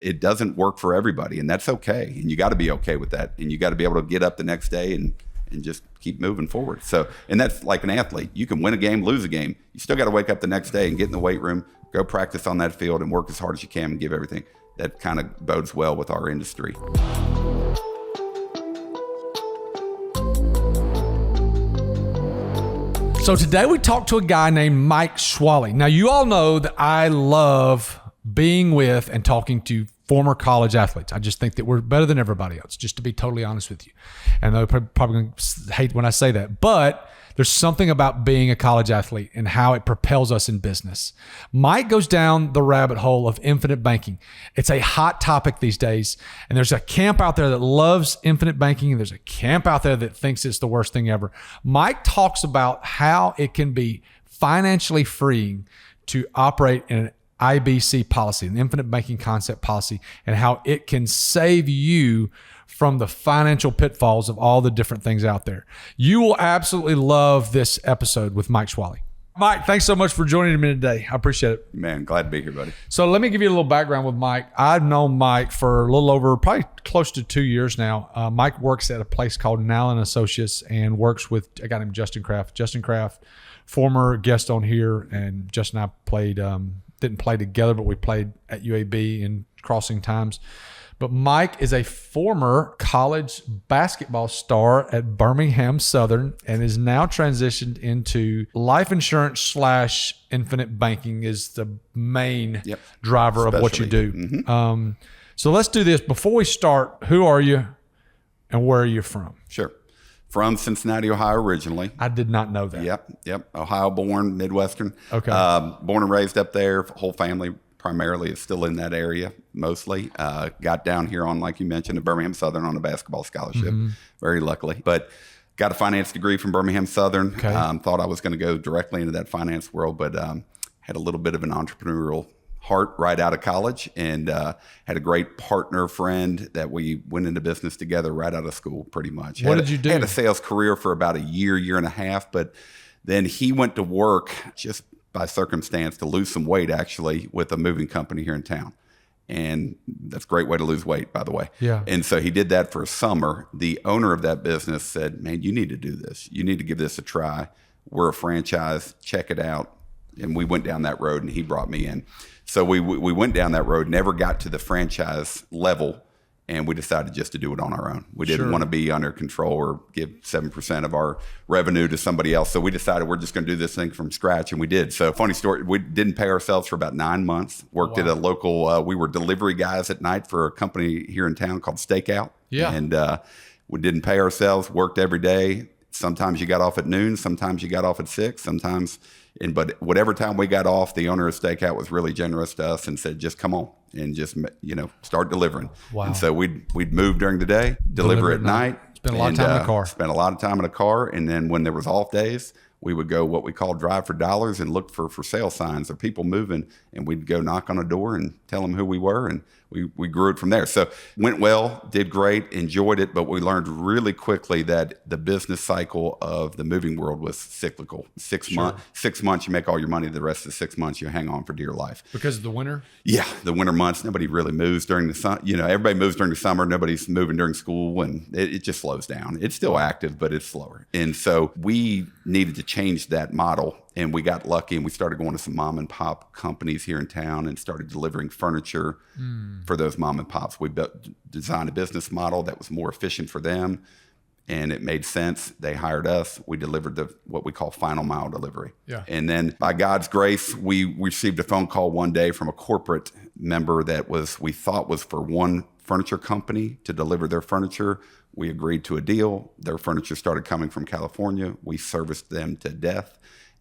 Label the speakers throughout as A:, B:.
A: It doesn't work for everybody, and that's okay. And you got to be okay with that. And you got to be able to get up the next day and just keep moving forward. So, and that's like an athlete. You can win a game, lose a game. You still got to wake up the next day and get in the weight room, go practice on that field and work as hard as you can and give everything. That kind of bodes well with our industry.
B: So today we talked to a guy named Mike Schwallie. Now, you all know that I love being with and talking to former college athletes. I just think that we're better than everybody else, just to be totally honest with you. And they're probably going to hate when I say that, but there's something about being a college athlete and how it propels us in business. Mike goes down the rabbit hole of infinite banking. It's a hot topic these days, and there's a camp out there that loves infinite banking, and there's a camp out there that thinks it's the worst thing ever. Mike talks about how it can be financially freeing to operate in an IBC policy, an infinite banking concept policy, and how it can save you from the financial pitfalls of all the different things out there. You will absolutely love this episode with Mike Schwallie. Mike, thanks so much for joining me today. I appreciate it.
A: Man, glad to be here, buddy.
B: So let me give you a little background with Mike. I've known Mike for a little over, probably close to 2 years now. Mike works at a place called Nowlin and Associates and works with a guy named Justin Kraft. Justin Kraft, former guest on here, and Justin and I played, didn't play together, but we played at UAB in crossing times. But Mike is a former college basketball star at Birmingham Southern and is now transitioned into life insurance / infinite banking is the main driver of what you do. Mm-hmm. So let's do this. Before we start, who are you and where are you from?
A: Sure. From Cincinnati, Ohio originally.
B: I did not know that.
A: Yep. Ohio born, Midwestern.
B: Okay.
A: Born and raised up there. Whole family primarily is still in that area, mostly. Got down here on, like you mentioned, at Birmingham Southern on a basketball scholarship, very luckily. But got a finance degree from Birmingham Southern.
B: Okay.
A: Thought I was going to go directly into that finance world, but had a little bit of an entrepreneurial heart right out of college, and had a great partner friend that we went into business together right out of school, pretty much.
B: What did you do?
A: Had a sales career for about a year and a half, but then he went to work just by circumstance to lose some weight, actually, with a moving company here in town. And that's a great way to lose weight, by the way.
B: Yeah.
A: And so he did that for a summer. The owner of that business said, man, you need to do this. You need to give this a try. We're a franchise. Check it out. And we went down that road, and he brought me in. So we went down that road, never got to the franchise level, and we decided just to do it on our own. We didn't want to be under control or give 7% of our revenue to somebody else. So we decided we're just going to do this thing from scratch, and we did. So funny story, we didn't pay ourselves for about 9 months. Worked at a local, we were delivery guys at night for a company here in town called Stakeout.
B: Yeah.
A: And we didn't pay ourselves, worked every day. Sometimes you got off at noon, sometimes you got off at 6, but whatever time we got off, the owner of Stakeout was really generous to us and said, just come on and just, start delivering.
B: Wow.
A: And so we'd move during the day, deliver at night.
B: Spend a lot of time in the car.
A: Spent a lot of time in a car. And then when there was off days, we would go what we call drive for dollars and look for sale signs or people moving. And we'd go knock on a door and tell them who we were. And we grew it from there. So went well, did great, enjoyed it. But we learned really quickly that the business cycle of the moving world was cyclical. 6 months, you make all your money. The rest of the 6 months, you hang on for dear life.
B: Because of the winter?
A: Yeah, the winter months, nobody really moves during the sun. Everybody moves during the summer. Nobody's moving during school, and it just slows down. It's still active, but it's slower. And so we needed to change that model, and we got lucky, and we started going to some mom and pop companies here in town and started delivering furniture for those mom and pops. We designed a business model that was more efficient for them, and it made sense. They hired us. We delivered what we call final mile delivery.
B: Yeah.
A: And then by God's grace, we received a phone call one day from a corporate member that we thought was for one furniture company to deliver their furniture. We agreed to a deal. Their furniture started coming from California. We serviced them to death.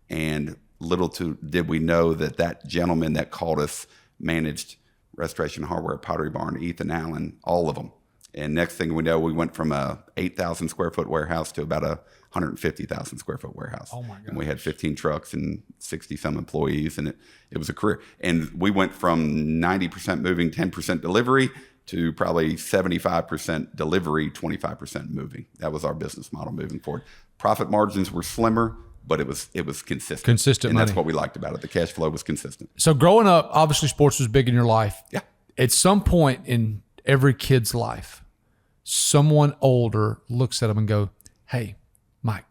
A: And little did we know that gentleman that called us managed Restoration Hardware, Pottery Barn, Ethan Allen, all of them. And next thing we know, we went from a 8,000 square foot warehouse to about a 150,000 square foot warehouse.
B: Oh my God.
A: And we had 15 trucks and 60 some employees, and it was a career. And we went from 90% moving, 10% delivery to probably 75% delivery, 25% moving. That was our business model moving forward. Profit margins were slimmer, but it was consistent.
B: Consistent
A: and
B: money.
A: That's what we liked about it. The cash flow was consistent.
B: So growing up, obviously sports was big in your life.
A: Yeah.
B: At some point in every kid's life, someone older looks at them and go, "Hey, Mike,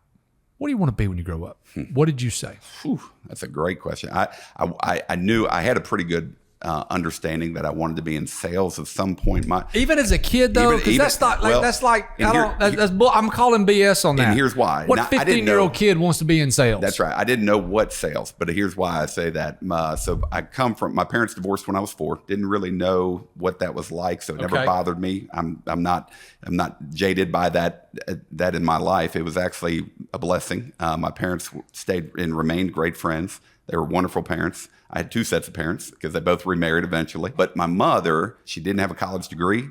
B: what do you want to be when you grow up?" What did you say?
A: Whew, that's a great question. I knew I had a pretty good understanding that I wanted to be in sales at some point.
B: Even as a kid, though, because that's not like I'm calling BS on that.
A: And here's why.
B: What 15-year-old kid wants to be in sales?
A: That's right. I didn't know what sales, but here's why I say that. So I come from, my parents divorced when I was 4. Didn't really know what that was like, so it never bothered me. I'm not jaded by that in my life. It was actually a blessing. My parents stayed and remained great friends. They were wonderful parents. I had 2 sets of parents because they both remarried eventually. But my mother, she didn't have a college degree.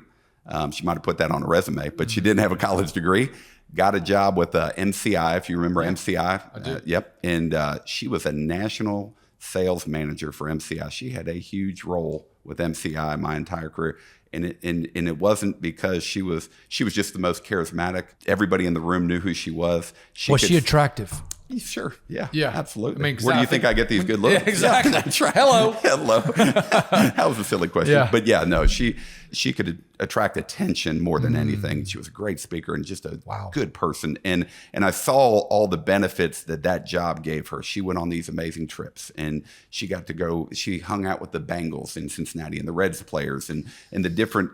A: She might have put that on a resume, but she didn't have a college degree. Got a job with MCI, if you remember MCI.
B: I do.
A: Yep. And she was a national sales manager for MCI. She had a huge role with MCI my entire career. And it wasn't because she was just the most charismatic. Everybody in the room knew who she was.
B: Was she attractive?
A: Sure. Yeah.
B: Yeah.
A: Absolutely.
B: I mean,
A: where do you think I get these good looks?
B: Yeah, exactly.
A: Yeah, that's right.
B: Hello.
A: That was a silly question.
B: Yeah.
A: But yeah, no, she could attract attention more than anything. She was a great speaker and just a good person. And I saw all the benefits that job gave her. She went on these amazing trips and she got to go, she hung out with the Bengals in Cincinnati and the Reds players and the different,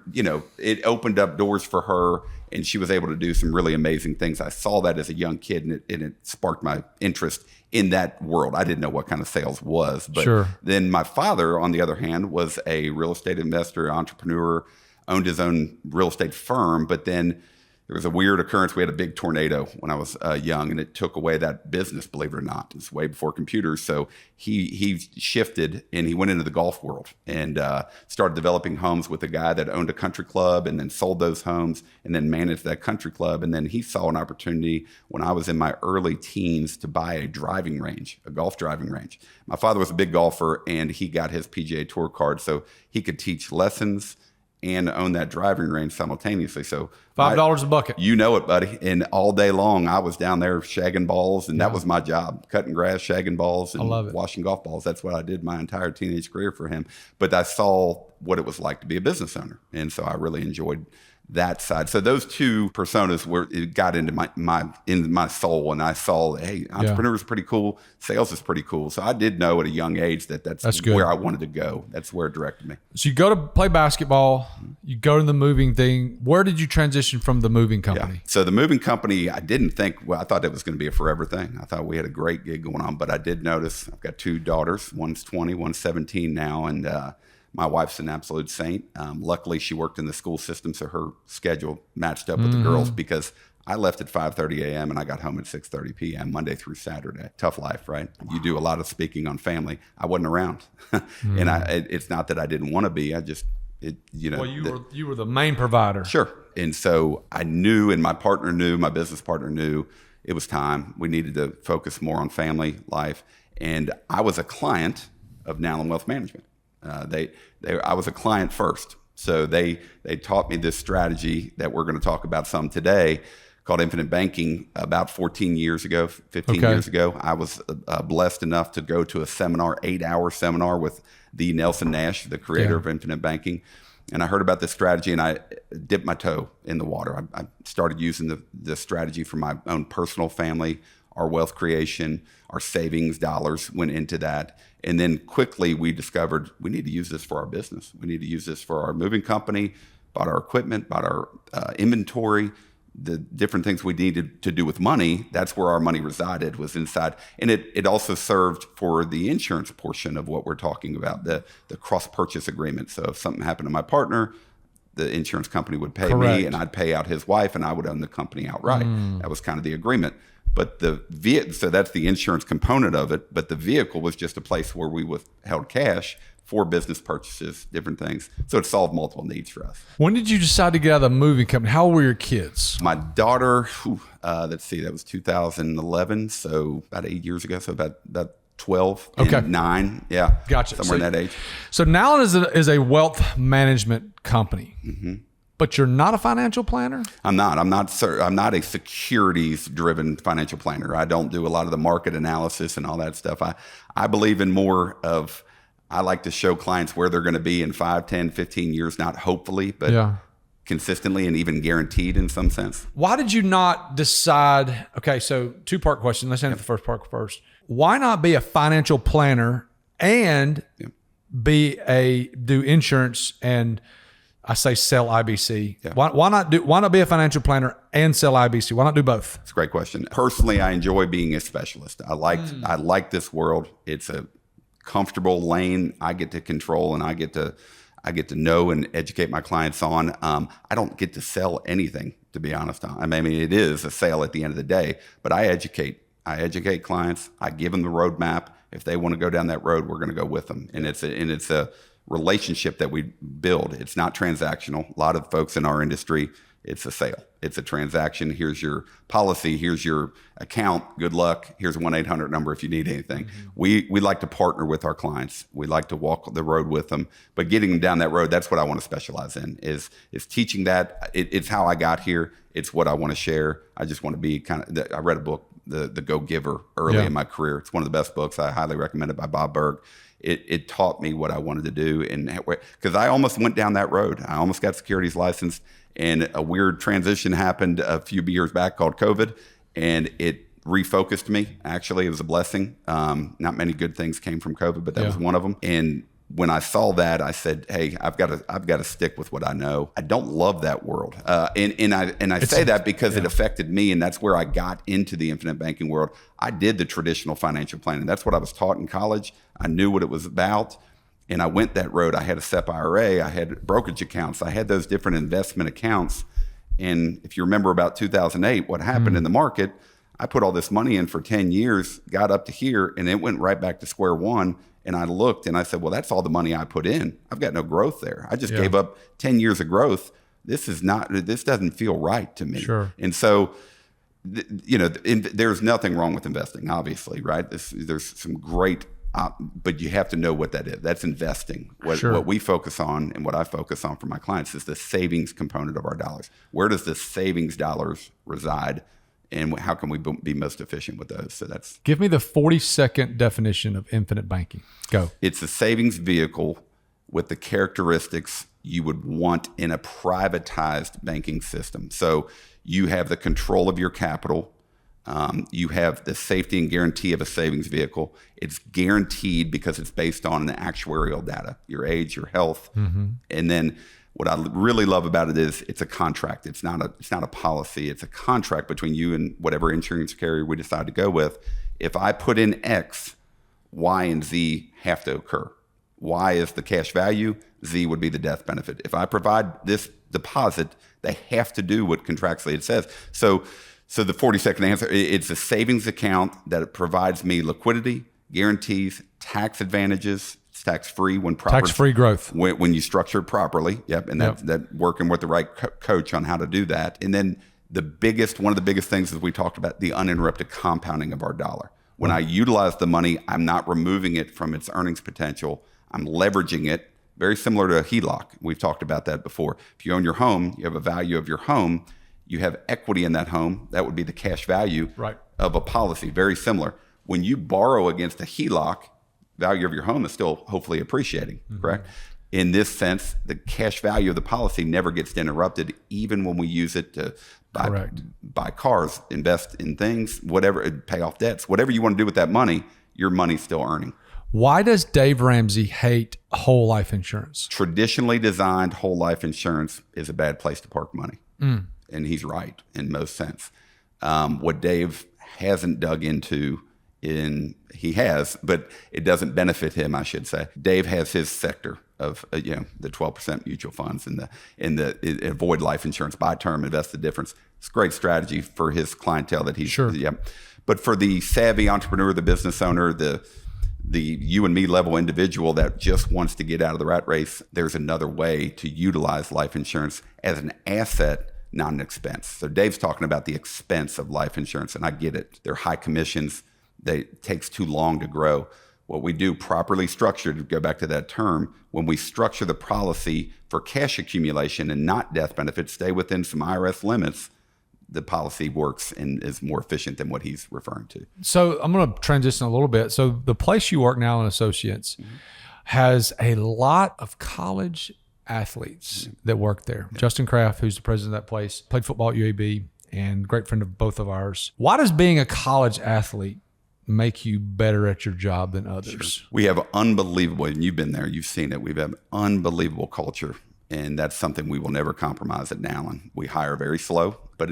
A: it opened up doors for her and she was able to do some really amazing things. I saw that as a young kid and it sparked my interest in that world. I didn't know what kind of sales was, but then my father, on the other hand, was a real estate investor, entrepreneur, owned his own real estate firm. But then there was a weird occurrence. We had a big tornado when I was young, and it took away that business, believe it or not. It's way before computers. So he shifted and he went into the golf world and started developing homes with a guy that owned a country club and then sold those homes and then managed that country club. And then he saw an opportunity when I was in my early teens to buy a driving range, a golf driving range. My father was a big golfer and he got his PGA Tour card so he could teach lessons and own that driving range simultaneously. So
B: $5 a bucket.
A: You know it, buddy. And all day long, I was down there shagging balls, and that was my job, cutting grass, shagging balls, and washing golf balls. That's what I did my entire teenage career for him. But I saw what it was like to be a business owner. And so I really enjoyed that side. So those 2 personas it got into my soul, and I saw, hey, entrepreneur is pretty cool. Sales is pretty cool. So I did know at a young age that's where I wanted to go. That's where it directed me.
B: So you go to play basketball, you go to the moving thing. Where did you transition from the moving company?
A: Yeah. So the moving company, I thought it was going to be a forever thing. I thought we had a great gig going on, but I did notice I've got 2 daughters. One's 20, one's 17 now. And, my wife's an absolute saint. Luckily, she worked in the school system, so her schedule matched up with the girls because I left at 5:30 a.m. and I got home at 6:30 p.m. Monday through Saturday. Tough life, right? You do a lot of speaking on family. I wasn't around, and it's not that I didn't want to be. Well,
B: you were the main provider.
A: Sure. And so I knew, and my partner knew, my business partner knew, it was time. We needed to focus more on family life, and I was a client of Nowlin Wealth Management. I was a client first. So they taught me this strategy that we're going to talk about some today called infinite banking about 15 years ago. I was blessed enough to go to a seminar, 8-hour seminar with the Nelson Nash, the creator of infinite banking. And I heard about this strategy and I dipped my toe in the water. I started using the strategy for my own personal family, our wealth creation, our savings dollars went into that. And then quickly we discovered we need to use this for our business. We need to use this for our moving company, bought our equipment, bought our inventory, the different things we needed to do with money. That's where our money resided, was inside. And it also served for the insurance portion of what we're talking about, the cross-purchase agreement. So if something happened to my partner, the insurance company would pay me and I'd pay out his wife and I would own the company outright. That was kind of the agreement. But so that's the insurance component of it. But the vehicle was just a place where we held cash for business purchases, different things. So it solved multiple needs for us.
B: When did you decide to get out of the moving company? How old were your kids?
A: My daughter, let's see, that was 2011. So about 8 years ago. So about 12 and 9. Yeah.
B: Gotcha.
A: Somewhere in that age.
B: So Nowlin is a wealth management company.
A: Mm-hmm.
B: But you're not a financial planner?
A: I'm not a securities-driven financial planner. I don't do a lot of the market analysis and all that stuff. I believe in more of I like to show clients where they're going to be in 5, 10, 15 years, not hopefully, but consistently and even guaranteed in some sense.
B: Why did you not decide? Okay, so 2-part question. Let's answer the first part first. Why not be a financial planner and do insurance and I say sell IBC? Yeah. Why not be a financial planner and sell IBC? Why not do both?
A: It's a great question. Personally, I enjoy being a specialist. I like this world. It's a comfortable lane I get to control, and I get to know and educate my clients on. I don't get to sell anything, to be honest. I mean, it is a sale at the end of the day, but I educate clients. I give them the roadmap. If they want to go down that road, we're going to go with them. And it's a relationship that we build. It's not transactional. A lot of folks in our industry, it's a sale. It's a transaction. Here's your policy. Here's your account. Good luck. Here's a 1-800 number if you need anything. Mm-hmm. We like to partner with our clients. We like to walk the road with them. But getting them down that road, that's what I want to specialize in, is teaching that. It's how I got here. It's what I want to share. I just want to be I read a book, The Go-Giver, early in my career. It's one of the best books. I highly recommend it, by Bob Berg. It taught me what I wanted to do, and because I almost went down that road. I almost got securities licensed, and a weird transition happened a few years back called COVID, and it refocused me. Actually, it was a blessing. Not many good things came from COVID, but that was one of them. And when I saw that, I said, "Hey, I've got to stick with what I know." I don't love that world, and I say that because it affected me, and that's where I got into the infinite banking world. I did the traditional financial planning. That's what I was taught in college. I knew what it was about, and I went that road. I had a SEP IRA. I had brokerage accounts. I had those different investment accounts. And if you remember about 2008, what happened in the market, I put all this money in for 10 years, got up to here, and it went right back to square one. And I looked and I said, well, that's all the money I put in. I've got no growth there. I just gave up 10 years of growth. This doesn't feel right to me.
B: Sure.
A: And so, there's nothing wrong with investing, obviously, right? There's some great, but you have to know what that is. That's investing. What we focus on and what I focus on for my clients is the savings component of our dollars. Where does the savings dollars reside? And how can we be most efficient with those? So
B: give me the 40-second definition of infinite banking. Go.
A: It's a savings vehicle with the characteristics you would want in a privatized banking system. So you have the control of your capital. You have the safety and guarantee of a savings vehicle. It's guaranteed because it's based on the actuarial data, your age, your health, and then what I really love about it is it's a contract. It's not a policy. It's a contract between you and whatever insurance carrier we decide to go with. If I put in X, Y and Z have to occur. Y is the cash value. Z would be the death benefit. If I provide this deposit, they have to do what contractually it says. So the 40-second answer, it's a savings account that provides me liquidity, guarantees, tax advantages. It's tax-free when proper.
B: Tax-free growth.
A: When you structure it properly. Yep. And that working with the right coach on how to do that. And then one of the biggest things is we talked about the uninterrupted compounding of our dollar. When I utilize the money, I'm not removing it from its earnings potential. I'm leveraging it. Very similar to a HELOC. We've talked about that before. If you own your home, you have a value of your home. You have equity in that home. That would be the cash value of a policy. Very similar. When you borrow against a HELOC, value of your home is still hopefully appreciating, correct? In this sense, the cash value of the policy never gets interrupted, even when we use it to buy cars, invest in things, whatever, pay off debts, whatever you want to do with that money, your money's still earning.
B: Why does Dave Ramsey hate whole life insurance?
A: Traditionally designed whole life insurance is a bad place to park money. And he's right in most sense. What Dave hasn't dug into he has, but it doesn't benefit him, I should say. Dave has his sector of the 12% mutual funds and the avoid life insurance, buy term, invest the difference. It's a great strategy for his clientele that he's But for the savvy entrepreneur, the business owner, the you and me level individual that just wants to get out of the rat race, there's another way to utilize life insurance as an asset, not an expense. So Dave's talking about the expense of life insurance, and I get it. They're high commissions. It takes too long to grow. What we do properly structured, to go back to that term, when we structure the policy for cash accumulation and not death benefits, stay within some IRS limits, the policy works and is more efficient than what he's referring to.
B: So I'm going to transition a little bit. So the place you work, Nowlin and Associates, has a lot of college athletes that work there. Justin Kraft, who's the president of that place, played football at UAB and great friend of both of ours. Why does being a college athlete make you better at your job than others?
A: Sure. We have unbelievable, and you've been there, you've seen it. We've had unbelievable culture, and that's something we will never compromise at Nowlin. We hire very slow, but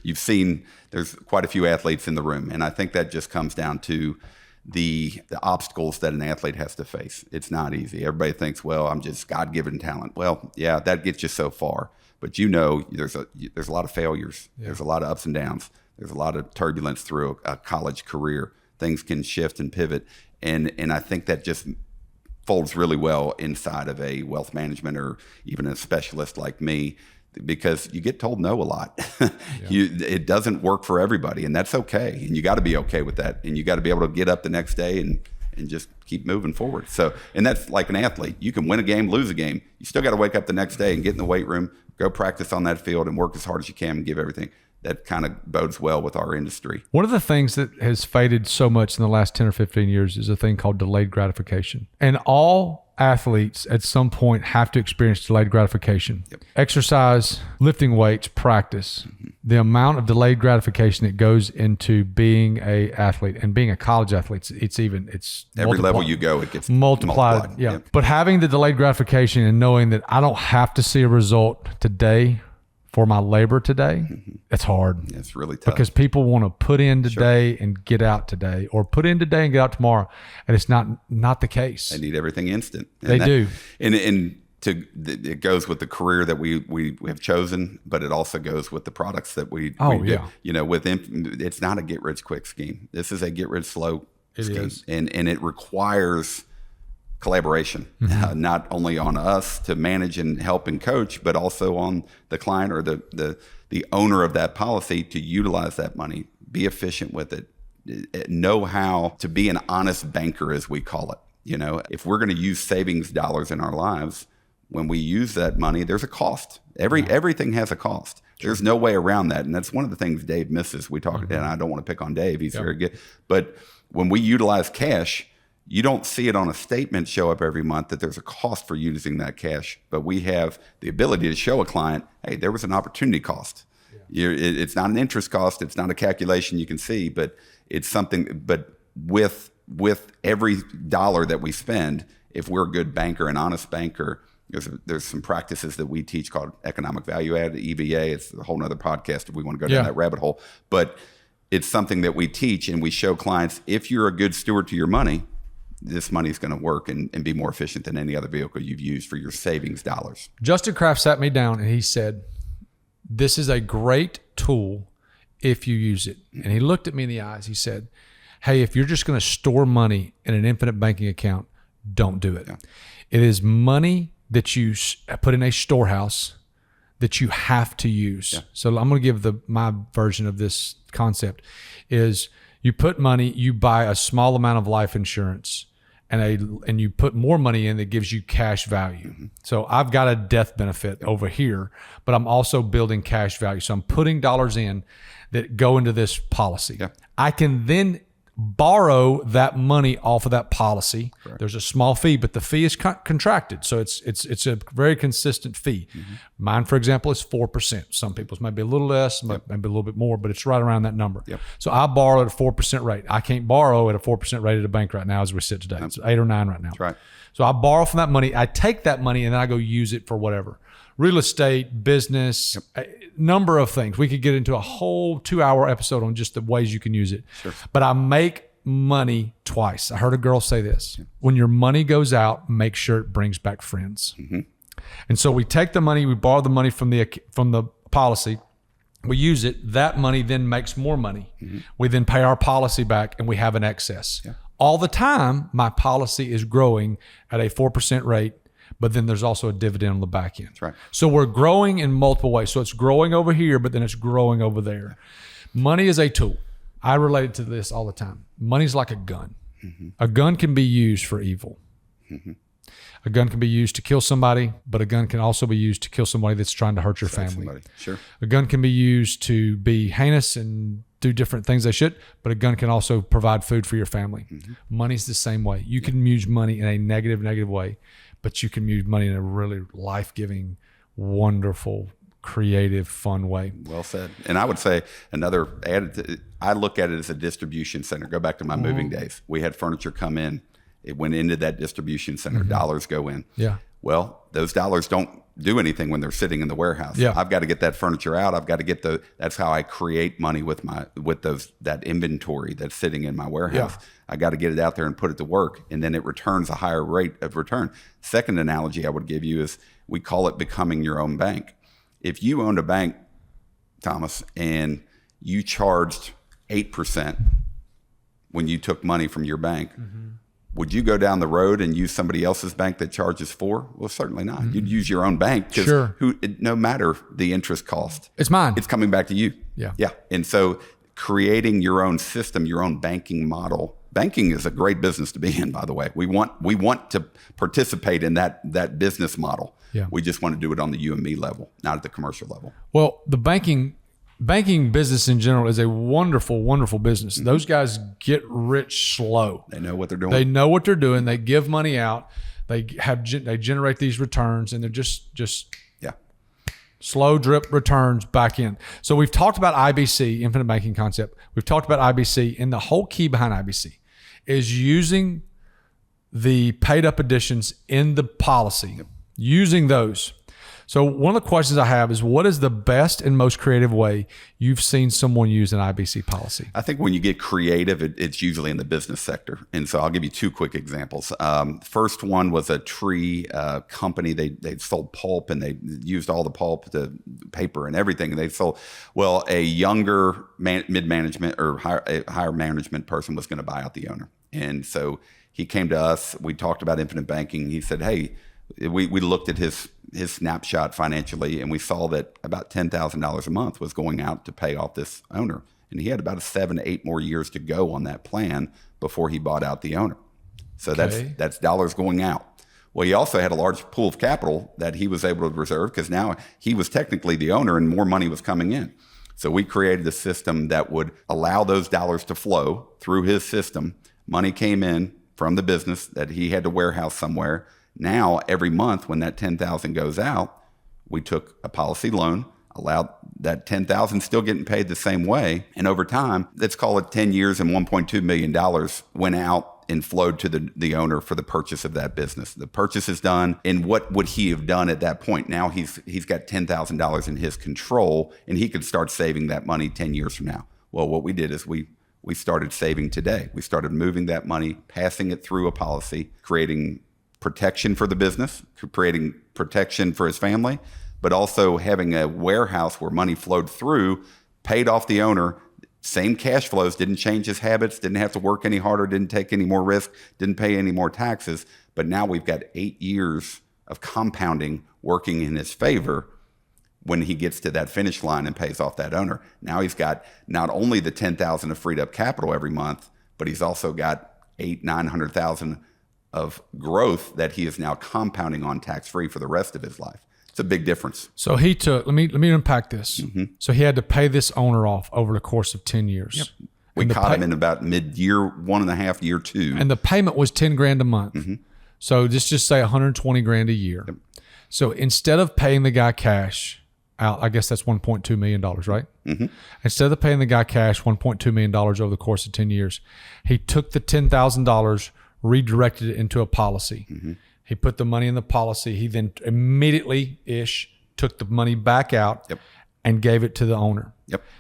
A: you've seen there's quite a few athletes in the room, and I think that just comes down to the obstacles that an athlete has to face. It's not easy. Everybody thinks, well, I'm just God-given talent. Well, yeah, that gets you so far, but there's a lot of failures. Yeah. There's a lot of ups and downs. There's a lot of turbulence through a college career. Things can shift and pivot. And I think that just folds really well inside of a wealth management or even a specialist like me, because you get told no a lot. It doesn't work for everybody, and that's okay. And you got to be okay with that. And you got to be able to get up the next day and just keep moving forward. So, and that's like an athlete. You can win a game, lose a game. You still got to wake up the next day and get in the weight room, go practice on that field and work as hard as you can and give everything. That kind of bodes well with our industry.
B: One of the things that has faded so much in the last 10 or 15 years is a thing called delayed gratification. And all athletes at some point have to experience delayed gratification. Yep. Exercise, lifting weights, practice. Mm-hmm. The amount of delayed gratification that goes into being a athlete and being a college athlete, it's
A: every level you go, it gets
B: multiplied. Yeah. Yep. But having the delayed gratification and knowing that I don't have to see a result today for my labor today, it's hard.
A: Yeah, it's really tough.
B: Because people want to put in today and get out today, or put in today and get out tomorrow. And it's not the case.
A: They need everything instant.
B: They do.
A: And it goes with the career that we have chosen, but it also goes with the products that we do. You know, it's not a get rich quick scheme. This is a get rich slow scheme. And it requires collaboration, not only on us to manage and help and coach, but also on the client or the owner of that policy to utilize that money, be efficient with it, know how to be an honest banker, as we call it. You know, if we're going to use savings dollars in our lives, when we use that money, there's a cost. Everything has a cost. There's no way around that. And that's one of the things Dave misses. We talk, and I don't want to pick on Dave. He's very good. But when we utilize cash, you don't see it on a statement show up every month that there's a cost for using that cash, but we have the ability to show a client, hey, there was an opportunity cost. It's not an interest cost. It's not a calculation you can see, but it's something. But with every dollar that we spend, if we're a good banker, an honest banker, there's some practices that we teach called economic value add, EVA. It's a whole nother podcast if we want to go down that rabbit hole. But it's something that we teach, and we show clients, if you're a good steward to your money, this money is going to work and be more efficient than any other vehicle you've used for your savings dollars.
B: Justin Kraft sat me down and he said, this is a great tool if you use it. And he looked at me in the eyes. He said, hey, if you're just going to store money in an infinite banking account, don't do it. Yeah. It is money that you put in a storehouse that you have to use. Yeah. So I'm going to give my version of this concept is you put money, you buy a small amount of life insurance, and you put more money in that gives you cash value. Mm-hmm. So I've got a death benefit over here, but I'm also building cash value. So I'm putting dollars in that go into this policy. Yeah. I can then borrow that money off of that policy. Correct. There's a small fee, but the fee is contracted. So it's a very consistent fee. Mm-hmm. Mine, for example, is 4%. Some people's might be a little less, maybe a little bit more, but it's right around that number. Yep. So I borrow at a 4% rate. I can't borrow at a 4% rate at a bank right now as we sit today. It's 8 or 9 right now.
A: That's right.
B: So I borrow from that money. I take that money and then I go use it for whatever. Real estate, business, a number of things. We could get into a whole 2-hour episode on just the ways you can use it. Sure. But I make money twice. I heard a girl say this. When your money goes out, make sure it brings back friends. Mm-hmm. And so we take the money, we borrow the money from the policy, we use it. That money then makes more money. Mm-hmm. We then pay our policy back and we have an excess. Yeah. All the time, my policy is growing at a 4% rate, but then there's also a dividend on the back end. That's right. So we're growing in multiple ways. So it's growing over here, but then it's growing over there. Money is a tool. I relate to this all the time. Money's like a gun. Mm-hmm. A gun can be used for evil. Mm-hmm. A gun can be used to kill somebody, but a gun can also be used to kill somebody that's trying to hurt your family.
A: Somebody. Sure.
B: A gun can be used to be heinous and do different things they should, but a gun can also provide food for your family. Money's the same way. You can use money in a negative way, but you can use money in a really life-giving, wonderful, creative, fun way.
A: Well said. And I would say another added, I look at it as a distribution center. Go back to my moving days. We had furniture come in. It went into that distribution center. Dollars go in.
B: Yeah.
A: Well, those dollars don't do anything when they're sitting in the warehouse.
B: Yeah.
A: I've got to get that furniture out. I've got to get that's how I create money with that inventory that's sitting in my warehouse.
B: Yeah.
A: I got to get it out there and put it to work, and then it returns a higher rate of return. Second analogy I would give you is we call it becoming your own bank. If you owned a bank, Thomas, and you charged 8% when you took money from your bank, would you go down the road and use somebody else's bank that charges 4%? Well, certainly not. You'd use your own bank because no matter the interest cost,
B: it's mine.
A: It's coming back to you.
B: Yeah.
A: Yeah. And so creating your own system, your own banking model. Banking is a great business to be in, by the way. We want to participate in that business model.
B: Yeah.
A: We just want to do it on the you and me level, not at the commercial level.
B: Well, the banking business in general is a wonderful, wonderful business. Those guys get rich slow.
A: They know what they're doing.
B: They know what they're doing. They give money out. They generate these returns, and they're just slow drip returns back in. So we've talked about IBC, infinite banking concept. We've talked about IBC, and the whole key behind IBC is using the paid up additions in the policy, using those. So one of the questions I have is, what is the best and most creative way you've seen someone use an IBC policy?
A: I think when you get creative, it's usually in the business sector. And so I'll give you 2 quick examples. First one was a tree company. They sold pulp, and they used all the pulp, the paper and everything. And they sold, well, a younger mid-management or higher management person was going to buy out the owner. And so he came to us. We talked about infinite banking. He said, hey, we looked at his snapshot financially, and we saw that about $10,000 a month was going out to pay off this owner. And he had about 7 to 8 more years to go on that plan before he bought out the owner. So that's dollars going out. Well, he also had a large pool of capital that he was able to reserve because now he was technically the owner and more money was coming in. So we created a system that would allow those dollars to flow through his system. Money came in from the business that he had to warehouse somewhere. Now, every month when that $10,000 goes out, we took a policy loan, allowed that $10,000 still getting paid the same way. And over time, let's call it 10 years and $1.2 million went out and flowed to the owner for the purchase of that business. The purchase is done. And what would he have done at that point? Now he's got $10,000 in his control, and he could start saving that money 10 years from now. Well, what we did is we started saving today. We started moving that money, passing it through a policy, creating protection for the business, creating protection for his family, but also having a warehouse where money flowed through, paid off the owner, same cash flows, didn't change his habits, didn't have to work any harder, didn't take any more risk, didn't pay any more taxes. But now we've got 8 years of compounding working in his favor when he gets to that finish line and pays off that owner. Now he's got not only the $10,000 of freed up capital every month, but he's also got $800,000-900,000 of growth that he is now compounding on tax-free for the rest of his life. It's a big difference.
B: So he took, let me unpack this. So he had to pay this owner off over the course of 10 years.
A: Yep. We caught him in about mid-year, 1.5, year 2.
B: And the payment was $10,000 a month. So just say $120,000 a year.
A: Yep.
B: So instead of paying the guy cash out, I guess that's $1.2 million, right? Instead of paying the guy cash $1.2 million over the course of 10 years, he took the $10,000, redirected it into a policy. He put the money in the policy. He then immediately-ish took the money back out and gave it to the owner.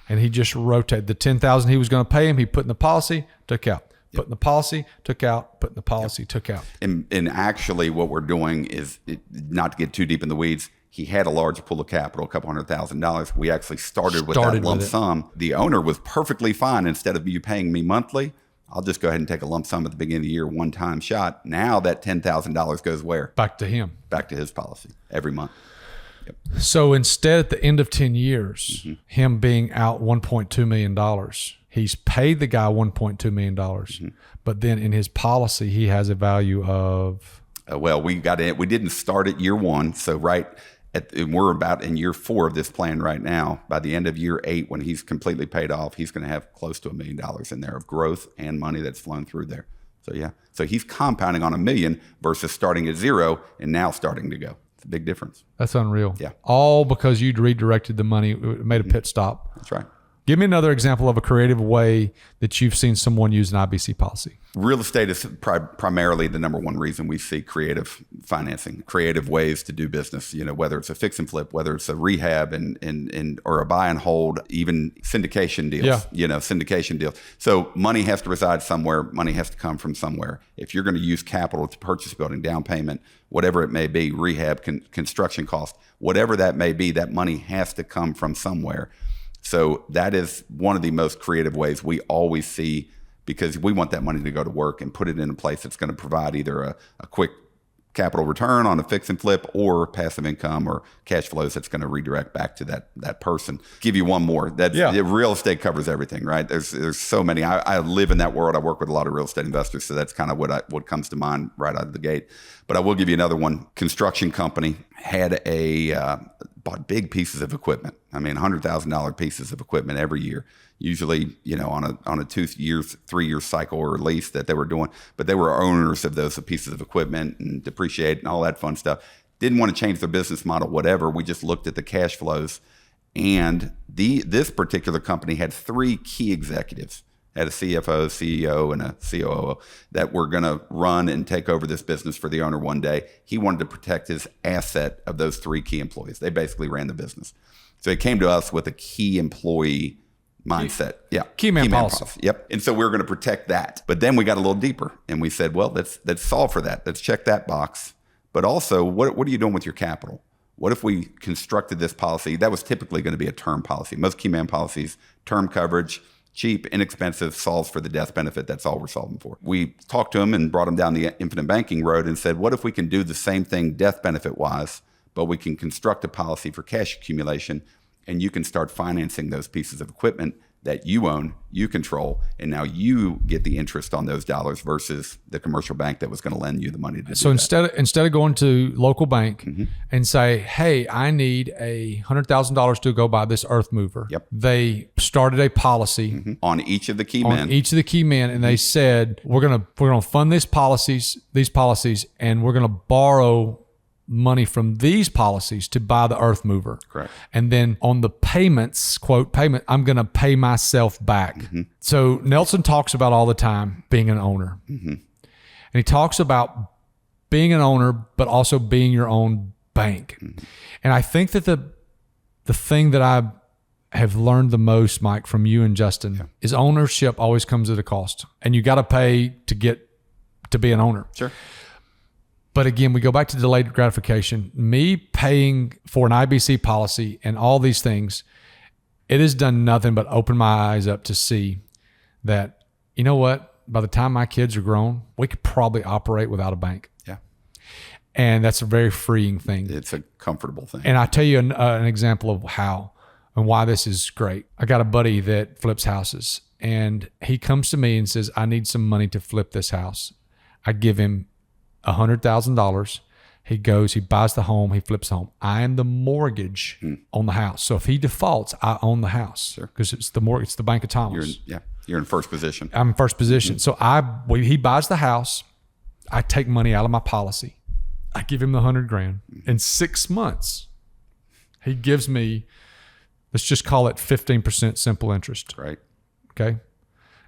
B: And he just rotated the $10,000 he was going to pay him. He put in the policy, took out. Put in the policy, took out. Put in the policy, took out.
A: And actually, what we're doing is, not to get too deep in the weeds, he had a large pool of capital, $200,000. We actually started with that lump sum. The owner was perfectly fine. Instead of you paying me monthly, I'll just go ahead and take a lump sum at the beginning of the year, one-time shot. Now that $10,000 goes where?
B: Back to him.
A: Back to his policy every month.
B: So instead, at the end of 10 years, him being out $1.2 million, he's paid the guy $1.2 million. But then in his policy, he has a value of
A: Well, we didn't start at year 1. So and we're about in year 4 of this plan right now. By the end of year 8, when he's completely paid off, he's going to have close to $1 million in there of growth and money that's flown through there. So yeah, so he's compounding on $1 million versus starting at 0 and now starting to go. It's a big difference.
B: That's unreal.
A: Yeah.
B: All because you'd redirected the money, made a pit stop.
A: That's right.
B: Give me another example of a creative way that you've seen someone use an IBC policy.
A: Real estate is primarily the number one reason we see creative financing, creative ways to do business, whether it's a fix and flip, whether it's a rehab or a buy and hold, even syndication deals, syndication deals. So money has to reside somewhere. Money has to come from somewhere. If you're going to use capital to purchase a building, down payment, whatever it may be, rehab, construction cost, whatever that may be, that money has to come from somewhere. So that is one of the most creative ways we always see, because we want that money to go to work and put it in a place that's going to provide either a quick capital return on a fix and flip or passive income or cash flows that's going to redirect back to that person. Give you one more. Real estate covers everything, right? There's so many. I live in that world. I work with a lot of real estate investors, so that's kind of what comes to mind right out of the gate. But I will give you another one. Construction company had bought big pieces of equipment. I mean, $100,000 pieces of equipment every year. Usually, on a 2 years, 3 year cycle or lease that they were doing, but they were owners of those pieces of equipment and depreciate and all that fun stuff. Didn't want to change their business model, whatever. We just looked at the cash flows, and this particular company had 3 key executives. Had a CFO, CEO, and a COO that were going to run and take over this business for the owner one day. He wanted to protect his asset of those 3 key employees. They basically ran the business. So he came to us with a key employee mindset.
B: Key man policy.
A: Yep. And so we were going to protect that. But then we got a little deeper and we said, well, let's solve for that. Let's check that box. But also, what are you doing with your capital? What if we constructed this policy? That was typically going to be a term policy. Most key man policies, term coverage, cheap, inexpensive, solves for the death benefit. That's all we're solving for. We talked to him and brought him down the infinite banking road and said, what if we can do the same thing death benefit wise, but we can construct a policy for cash accumulation, and you can start financing those pieces of equipment that you own, you control, and now you get the interest on those dollars versus the commercial bank that was going to lend you the money to do that.
B: So instead of going to local bank and say, hey, I need $100,000 to go buy this earth mover.
A: Yep.
B: They started a policy
A: on each of the key men.
B: And they said, we're gonna fund these policies, and we're gonna borrow money from these policies to buy the earth mover.
A: Correct.
B: And then on the payments, quote payment, I'm going to pay myself back. So Nelson talks about all the time being an owner. And he talks about being an owner, but also being your own bank. And I think that the thing that I have learned the most, Mike, from you and Justin is ownership always comes at a cost, and you got to pay to get to be an owner.
A: Sure.
B: But again, we go back to delayed gratification. Me paying for an IBC policy and all these things, it has done nothing but open my eyes up to see that, you know what, by the time my kids are grown, we could probably operate without a bank.
A: Yeah.
B: And that's a very freeing thing.
A: It's a comfortable thing.
B: And I tell you an example of how and why this is great. I got a buddy that flips houses, and he comes to me and says, I need some money to flip this house. I give him $100,000. He goes, he buys the home, he flips the home. I am the mortgage on the house. So if he defaults, I own the house because it's the Bank of Thomas.
A: You're in first position.
B: I'm in first position. So he buys the house. I take money out of my policy. I give him the $100,000. In 6 months, he gives me, let's just call it 15% simple interest.
A: Right.
B: Okay.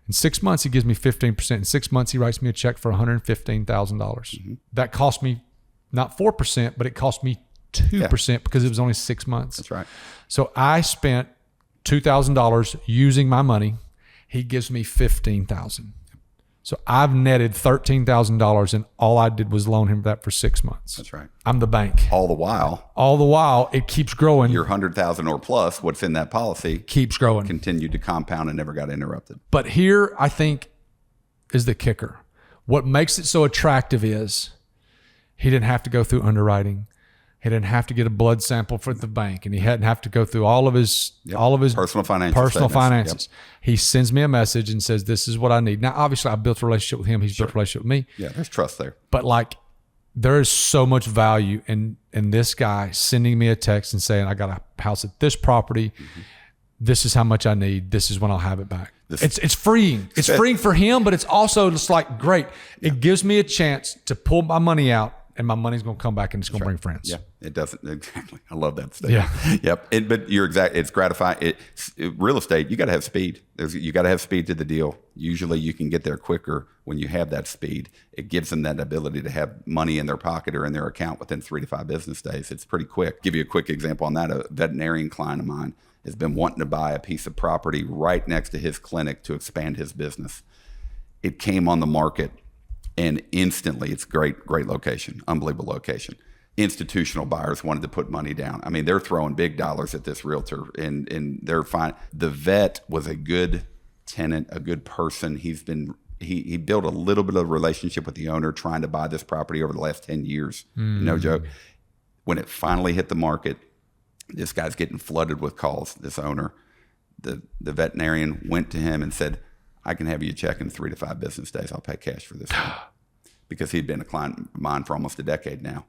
B: In 6 months, he gives me 15%. In 6 months, he writes me a check for $115,000. That cost me not 4%, but it cost me 2% because it was only 6 months.
A: That's right.
B: So I spent $2,000 using my money. He gives me $15,000. So I've netted $13,000, and all I did was loan him that for 6 months.
A: That's right.
B: I'm the bank.
A: All the while,
B: it keeps growing.
A: Your $100,000 or plus, what's in that policy,
B: keeps growing,
A: continued to compound and never got interrupted.
B: But here, I think, is the kicker. What makes it so attractive is he didn't have to go through underwriting. He didn't have to get a blood sample for the bank, and he hadn't have to go through all of his
A: personal finances.
B: Yep. He sends me a message and says, "This is what I need." Now, obviously, I built a relationship with him. He's built a relationship with me.
A: Yeah, there's trust there.
B: But there is so much value in this guy sending me a text and saying, I got a house at this property. This is how much I need. This is when I'll have it back. It's freeing. It's freeing for him, but it's also just like, great. It gives me a chance to pull my money out, and my money's going to come back and it's going to bring friends.
A: Yeah, it doesn't. Exactly. I love that statement. Yeah. Yep. But you're exact. It's gratifying. Real estate, you got to have speed. You got to have speed to the deal. Usually you can get there quicker when you have that speed. It gives them that ability to have money in their pocket or in their account within 3 to 5 business days. It's pretty quick. Give you a quick example on that. A veterinarian client of mine has been wanting to buy a piece of property right next to his clinic to expand his business. It came on the market, and instantly, it's great location, unbelievable location. Institutional buyers wanted to put money down. I mean, they're throwing big dollars at this realtor, and they're fine. The vet was a good tenant, a good person. He built a little bit of a relationship with the owner, trying to buy this property over the last 10 years. No joke. When it finally hit the market, this guy's getting flooded with calls. This owner, the veterinarian, went to him and said, I can have you a check in 3 to 5 business days. I'll pay cash for this one. Because he'd been a client of mine for almost a decade now.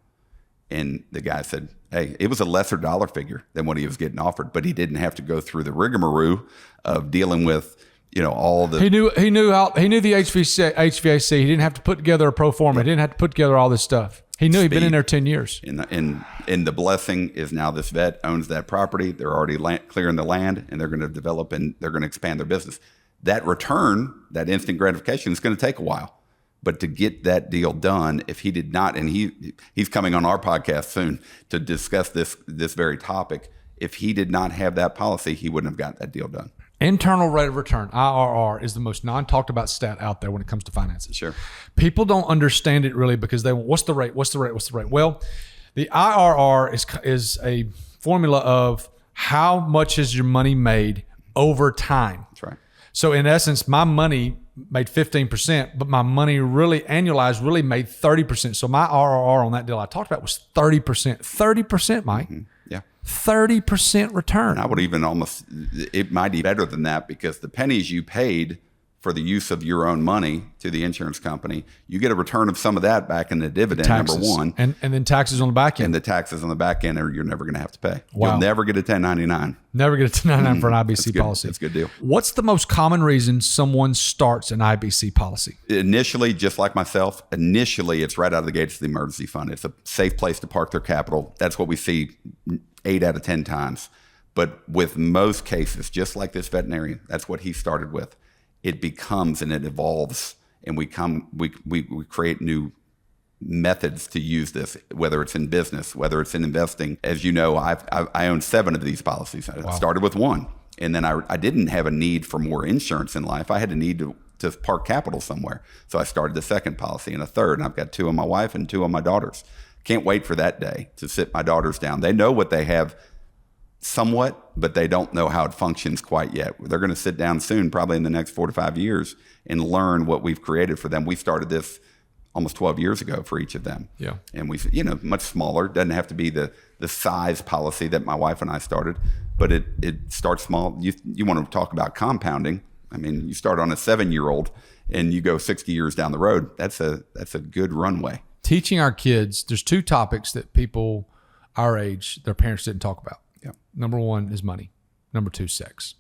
A: And the guy said, hey, it was a lesser dollar figure than what he was getting offered, but he didn't have to go through the rigmarole of dealing with, all the...
B: He knew the HVAC. He didn't have to put together a pro forma. He didn't have to put together all this stuff. He knew he'd been in there 10 years.
A: And the blessing is now this vet owns that property. They're already clearing the land, and they're going to develop and they're going to expand their business. That return, that instant gratification, is going to take a while. But to get that deal done, if he did not, and he's coming on our podcast soon to discuss this very topic, if he did not have that policy, he wouldn't have got that deal done.
B: Internal rate of return, IRR, is the most non-talked about stat out there when it comes to finances.
A: Sure.
B: People don't understand it really because they want, what's the rate? What's the rate? What's the rate? Well, the IRR is a formula of how much is your money made over time.
A: That's right.
B: So in essence, my money made 15%, but my money really annualized really made 30%. So my IRR on that deal I talked about was 30%. 30%, Mike. Mm-hmm.
A: Yeah.
B: 30% return.
A: And I would even it might be better than that, because the pennies you paid for the use of your own money to the insurance company, you get a return of some of that back in the dividend,
B: taxes.
A: Number one.
B: And then taxes on the back end.
A: And the taxes on the back end you're never going to have to pay.
B: Wow.
A: You'll never get a 1099.
B: Never get a 1099 for an IBC policy.
A: That's a good deal.
B: What's the most common reason someone starts an IBC policy?
A: Initially, just like myself, it's right out of the gates of the emergency fund. It's a safe place to park their capital. That's what we see 8 out of 10 times. But with most cases, just like this veterinarian, that's what he started with. It becomes and it evolves, and we create new methods to use this, whether it's in business, whether it's in investing. As you know, I own 7 of these policies. I started with 1, and then I didn't have a need for more insurance in life. I had a need to park capital somewhere. So I started the 2nd policy and a 3rd, and I've got 2 on my wife and 2 on my daughters. Can't wait for that day to sit my daughters down. They know what they have somewhat, but they don't know how it functions quite yet. They're going to sit down soon, probably in the next 4 to 5 years, and learn what we've created for them. We started this almost 12 years ago for each of them.
B: Yeah.
A: And we, much smaller. Doesn't have to be the size policy that my wife and I started, but it starts small. You want to talk about compounding. I mean, you start on a 7-year-old and you go 60 years down the road. That's a good runway.
B: Teaching our kids, there's 2 topics that people our age, their parents didn't talk about.
A: Yeah.
B: Number 1 is money. Number 2, sex.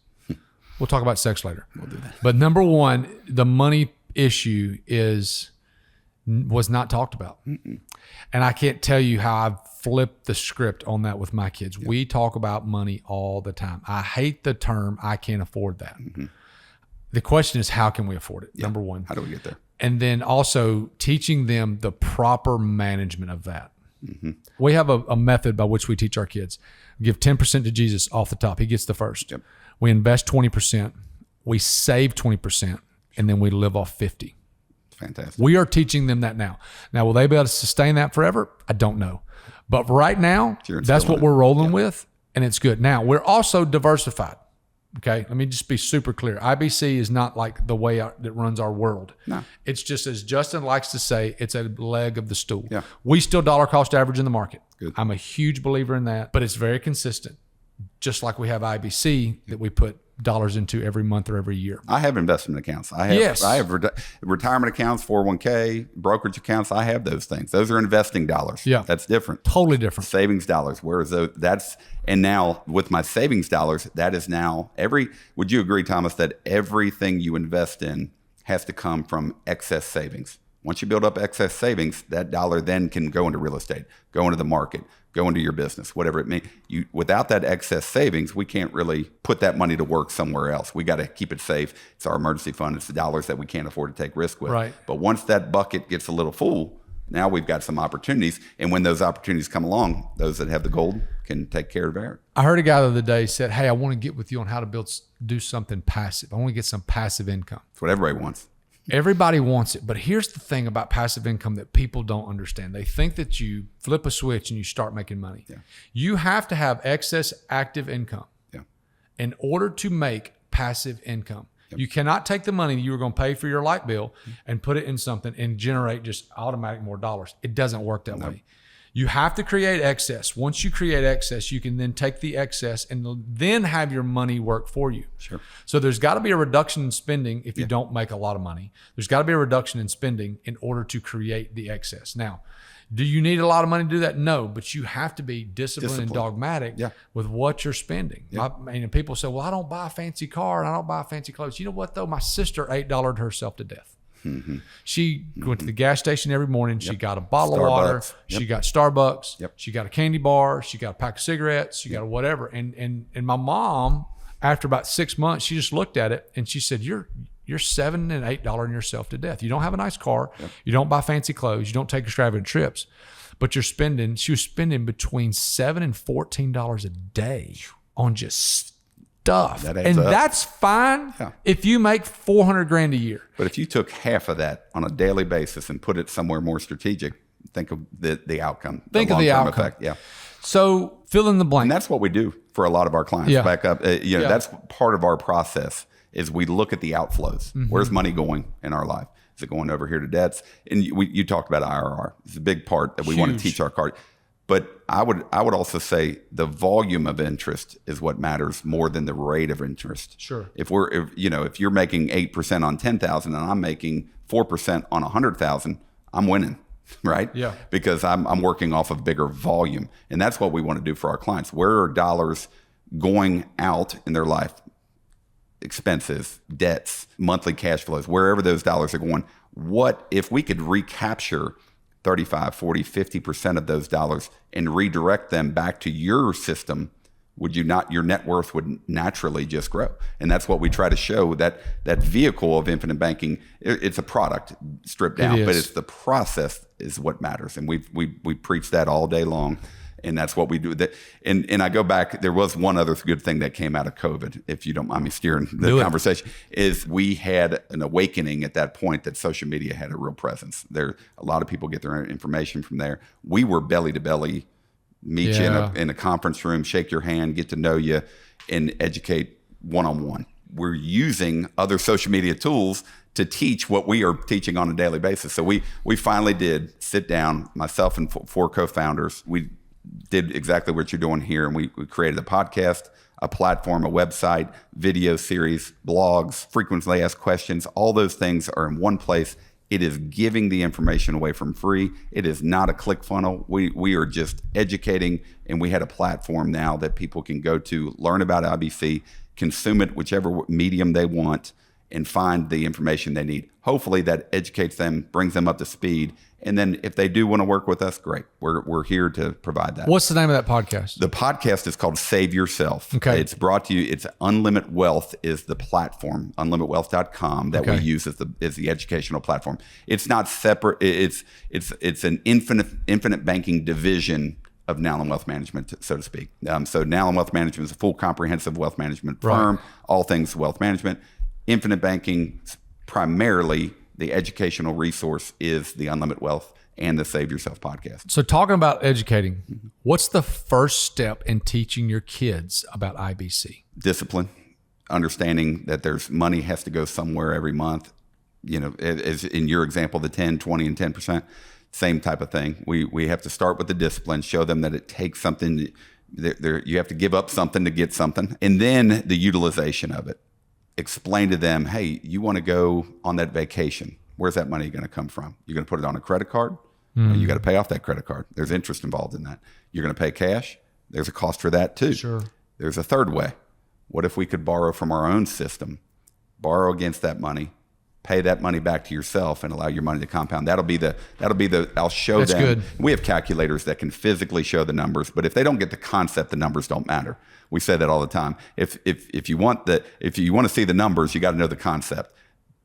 B: We'll talk about sex later.
A: We'll do that.
B: But number 1, the money issue was not talked about.
A: Mm-mm.
B: And I can't tell you how I've flipped the script on that with my kids. Yep. We talk about money all the time. I hate the term, I can't afford that. Mm-hmm. The question is, how can we afford it? Yep. Number 1.
A: How do we get there?
B: And then also teaching them the proper management of that.
A: Mm-hmm.
B: We have a method by which we teach our kids. We give 10% to Jesus off the top. He gets the first.
A: Yep.
B: We invest 20%. We save 20%. And then we live off 50.
A: Fantastic.
B: We are teaching them that now. Now, will they be able to sustain that forever? I don't know. But right now, that's what we're rolling with, and it's good. Now, we're also diversified. Okay, let me just be super clear. IBC is not like the way that runs our world.
A: No.
B: It's just, as Justin likes to say, it's a leg of the stool.
A: Yeah.
B: We still dollar cost average in the market.
A: Good.
B: I'm a huge believer in that, but it's very consistent. Just like we have IBC that we put dollars into every month or every year.
A: I have investment accounts. I have retirement accounts, 401k, brokerage accounts. I have those things. Those are investing dollars.
B: Yeah.
A: That's different.
B: Totally different.
A: Savings dollars. Whereas and now with my savings dollars, that is now would you agree, Thomas, that everything you invest in has to come from excess savings? Once you build up excess savings, that dollar then can go into real estate, go into the market, go into your business, whatever it may. Without that excess savings, we can't really put that money to work somewhere else. We got to keep it safe. It's our emergency fund. It's the dollars that we can't afford to take risk with.
B: Right.
A: But once that bucket gets a little full, now we've got some opportunities. And when those opportunities come along, those that have the gold can take care of it.
B: I heard a guy the other day said, hey, I want to get with you on how to do something passive. I want to get some passive income.
A: That's what everybody wants.
B: Everybody wants it. But here's the thing about passive income that people don't understand. They think that you flip a switch and you start making money.
A: Yeah.
B: You have to have excess active income in order to make passive income. Yep. You cannot take the money you were going to pay for your light bill and put it in something and generate just automatic more dollars. It doesn't work that way. You have to create excess. Once you create excess, you can then take the excess and then have your money work for you.
A: Sure.
B: So there's got to be a reduction in spending if you don't make a lot of money. There's got to be a reduction in spending in order to create the excess. Now, do you need a lot of money to do that? No, but you have to be disciplined and dogmatic with what you're spending. Yeah. People say, well, I don't buy a fancy car and I don't buy fancy clothes. You know what, though? My sister $8'd herself to death. Mm-hmm. She went to the gas station every morning. She got a bottle of water. She got Starbucks. She got a candy bar. She got a pack of cigarettes. She got whatever. And my mom, after about 6 months, she just looked at it and she said, you're $7 and $8 yourself to death. You don't have a nice car. You don't buy fancy clothes. You don't take extravagant trips, but she was spending between $7 and $14 a day on just stuff. That's fine if you make $400,000 a year.
A: But if you took half of that on a daily basis and put it somewhere more strategic, think of the outcome.
B: Think of the outcome.
A: Effect. Yeah.
B: So fill in the blank.
A: And that's what we do for a lot of our clients. Back up. That's part of our process is we look at the outflows. Mm-hmm. Where's money going in our life? Is it going over here to debts? And you talked about IRR. It's a big part that we want to teach our card. But I would also say the volume of interest is what matters more than the rate of interest.
B: Sure.
A: If you're making 8% on 10,000 and I'm making 4% on 100,000, I'm winning, right?
B: Yeah.
A: Because I'm working off of bigger volume, and that's what we want to do for our clients. Where are dollars going out in their life? Expenses, debts, monthly cash flows, wherever those dollars are going. What if we could recapture 35, 40, 50% of those dollars and redirect them back to your system? Would you not, your net worth would naturally just grow. And that's what we try to show, that vehicle of infinite banking. It's a product stripped down, but it's the process is what matters. And we preach that all day long. And that's what we do. And I go back, there was one other good thing that came out of COVID, if you don't mind me steering the conversation, is we had an awakening at that point that social media had a real presence. A lot of people get their information from there. We were belly to belly, meet you in a conference room, shake your hand, get to know you, and educate one-on-one. We're using other social media tools to teach what we are teaching on a daily basis. So we finally did sit down, myself and four co-founders. We did exactly what you're doing here, and we created a podcast, a platform, a website, video series, blogs, frequently asked questions. All those things are in one place. It is giving the information away from free. It is not a click funnel. We are just educating, and we had a platform now that people can go to, learn about IBC, consume it whichever medium they want, and find the information they need. Hopefully that educates them, brings them up to speed. And then if they do want to work with us, great. We're here to provide that.
B: What's the name of that podcast?
A: The podcast is called Save Yourself.
B: Okay.
A: It's brought to you. It's Unlimited Wealth is the platform, unlimitedwealth.com that we use as the educational platform. It's not separate. It's an infinite banking division of Nowlin Wealth Management, so to speak. So Nowlin Wealth Management is a full comprehensive wealth management firm, all things wealth management. Infinite banking, primarily the educational resource, is the Unlimited Wealth and the Save Yourself podcast.
B: So talking about educating, what's the first step in teaching your kids about IBC? Discipline,
A: understanding that there's money has to go somewhere every month. As in your example, the 10, 20, and 10%, same type of thing. We have to start with the discipline, show them that it takes something You have to give up something to get something. And then the utilization of it. Explain to them, hey, you want to go on that vacation. Where's that money going to come from? You're going to put it on a credit card? Well, you got to pay off that credit card. There's interest involved in that. You're going to pay cash? There's a cost for that too.
B: Sure.
A: There's a third way. What if we could borrow from our own system, borrow against that money, pay that money back to yourself and allow your money to compound? That'll be the, I'll show
B: That's
A: them.
B: Good.
A: We have calculators that can physically show the numbers, but if they don't get the concept, the numbers don't matter. We say that all the time. If you want to see the numbers, you got to know the concept.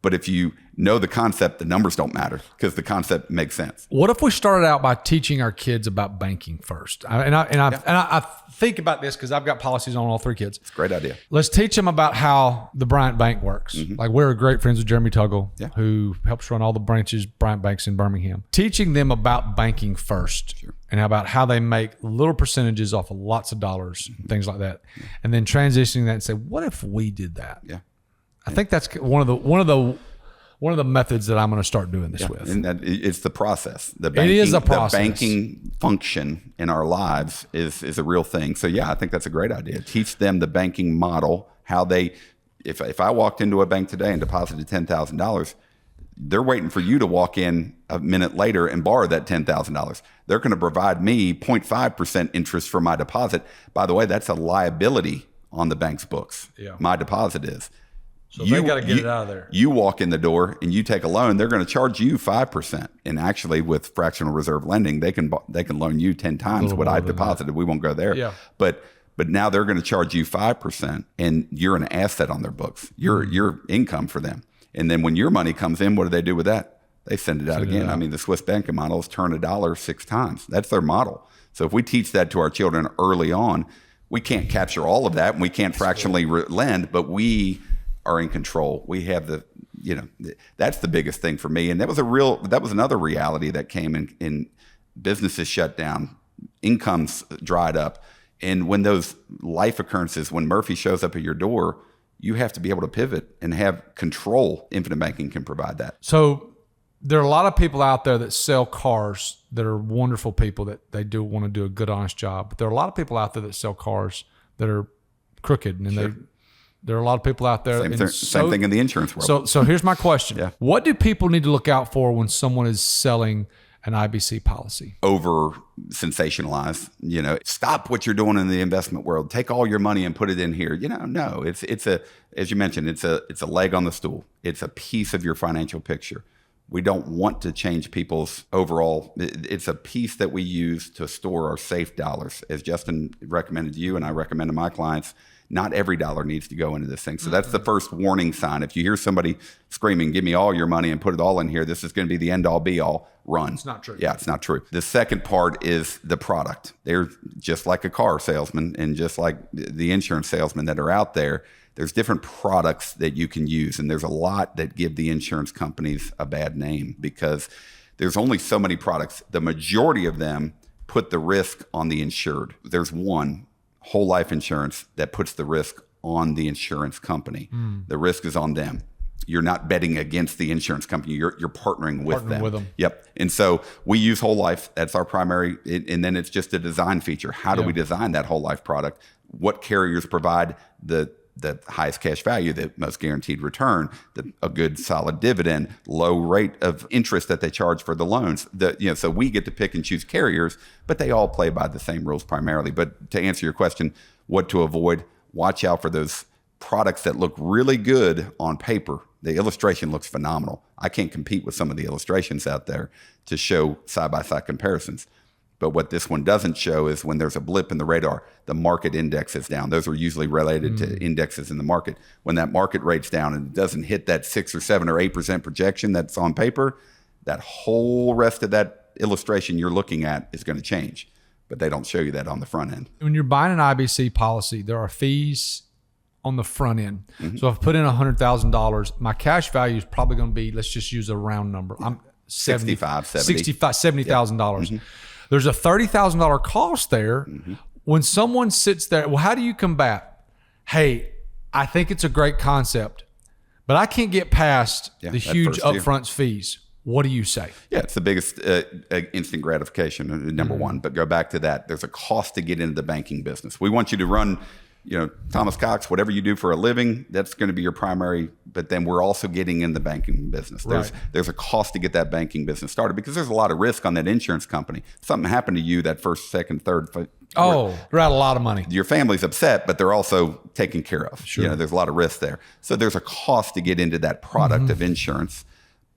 A: But if you know the concept, the numbers don't matter because the concept makes sense.
B: What if we started out by teaching our kids about banking first? I think about this because I've got policies on all 3 kids.
A: It's a great idea.
B: Let's teach them about how the Bryant Bank works. Like we're great friends with Jeremy Tuggle, who helps run all the branches, Bryant Banks in Birmingham. Teaching them about banking first and about how they make little percentages off of lots of dollars, things like that. And then transitioning that and say, what if we did that?
A: Yeah.
B: I think that's one of the methods that I'm going to start doing this with.
A: And it's the process.
B: It is a process.
A: The banking function in our lives is a real thing. So I think that's a great idea. Teach them the banking model, how they, if I walked into a bank today and deposited $10,000, they're waiting for you to walk in a minute later and borrow that $10,000. They're going to provide me 0.5% interest for my deposit. By the way, that's a liability on the bank's books.
B: Yeah.
A: My deposit is.
B: So they got to get it out of there.
A: You walk in the door and you take a loan, they're going to charge you 5%. And actually with fractional reserve lending, they can loan you 10 times what I've deposited. We won't go there.
B: Yeah.
A: But now they're going to charge you 5% and you're an asset on their books. You're income for them. And then when your money comes in, what do they do with that? They send it out again. I mean, the Swiss banking model is turn $1 6 times. That's their model. So if we teach that to our children early on, we can't capture all of that and we can't fractionally lend, but we are in control. We have that's the biggest thing for me. And that was another reality that came in businesses shut down, incomes dried up. And when those life occurrences, when Murphy shows up at your door, you have to be able to pivot and have control. Infinite banking can provide that.
B: So there are a lot of people out there that sell cars that are wonderful people that they do want to do a good, honest job. But there are a lot of people out there that sell cars that are crooked and there are a lot of people out there.
A: Same thing in the insurance world.
B: So here's my question.
A: Yeah.
B: What do people need to look out for when someone is selling an IBC policy?
A: Over sensationalize, stop what you're doing in the investment world. Take all your money and put it in here. No, it's as you mentioned, it's a leg on the stool. It's a piece of your financial picture. We don't want to change people's overall. It's a piece that we use to store our safe dollars. As Justin recommended to you and I recommend to my clients, not every dollar needs to go into this thing. So that's the first warning sign. If you hear somebody screaming, give me all your money and put it all in here, this is going to be the end all be all, run.
B: It's not true.
A: Yeah, it's not true. The second part is the product. They're just like a car salesman and just like the insurance salesman that are out there. There's different products that you can use. And there's a lot that give the insurance companies a bad name because there's only so many products. The majority of them put the risk on the insured. There's one, whole life insurance, that puts the risk on the insurance company. The risk is on them. You're not betting against the insurance company. You're partnering with them. Yep. And so we use whole life. That's our primary. And then it's just a design feature. How do we design that whole life product? What carriers provide the highest cash value, the most guaranteed return, a good solid dividend, low rate of interest that they charge for the loans. So we get to pick and choose carriers, but they all play by the same rules primarily. But to answer your question, what to avoid, watch out for those products that look really good on paper. The illustration looks phenomenal. I can't compete with some of the illustrations out there to show side-by-side comparisons. But what this one doesn't show is when there's a blip in the radar, the market index is down. Those are usually related to indexes in the market. When that market rate's down and it doesn't hit that 6 or 7 or 8% projection that's on paper, that whole rest of that illustration you're looking at is going to change. But they don't show you that on the front end.
B: When you're buying an IBC policy, there are fees on the front end. So if I put in $100,000, my cash value is probably going to be, let's just use a round number. I'm $70,000. There's a $30,000 cost there. When someone sits there, well, how do you combat? Hey, I think it's a great concept, but I can't get past the huge upfront fees. what do you say?
A: Yeah, it's the biggest instant gratification, number one. But go back to that. There's a cost to get into the banking business. We want you to run, Thomas Cox, whatever you do for a living, that's going to be your primary. But then we're also getting in the banking business. There's a cost to get that banking business started because there's a lot of risk on that insurance company. If something happened to you that first, second, third.
B: They're out a lot of money.
A: Your family's upset, but they're also taken care of.
B: Sure.
A: There's a lot of risk there. So there's a cost to get into that product of insurance.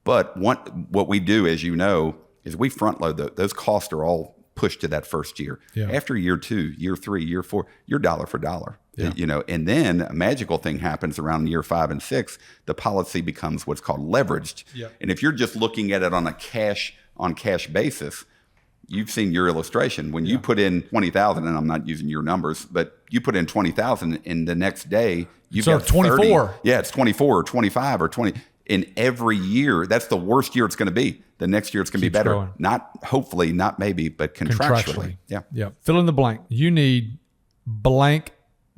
A: But what we do, as you know, is we front load those costs are all pushed to that first year. Yeah. After year 2, year 3, year 4, you're dollar for dollar. Yeah. And then a magical thing happens around year 5 and 6. The policy becomes what's called leveraged. Yeah. And if you're just looking at it on a cash basis, you've seen your illustration. When you put in 20,000, and I'm not using your numbers, but you put in 20,000, and the next day you've got
B: 24.
A: 30. Yeah, it's 24 or 25 or 20. In every year, that's the worst year it's going to be. The next year it's going to be better. Growing. Not hopefully, not maybe, but contractually. Yeah.
B: Fill in the blank. You need blank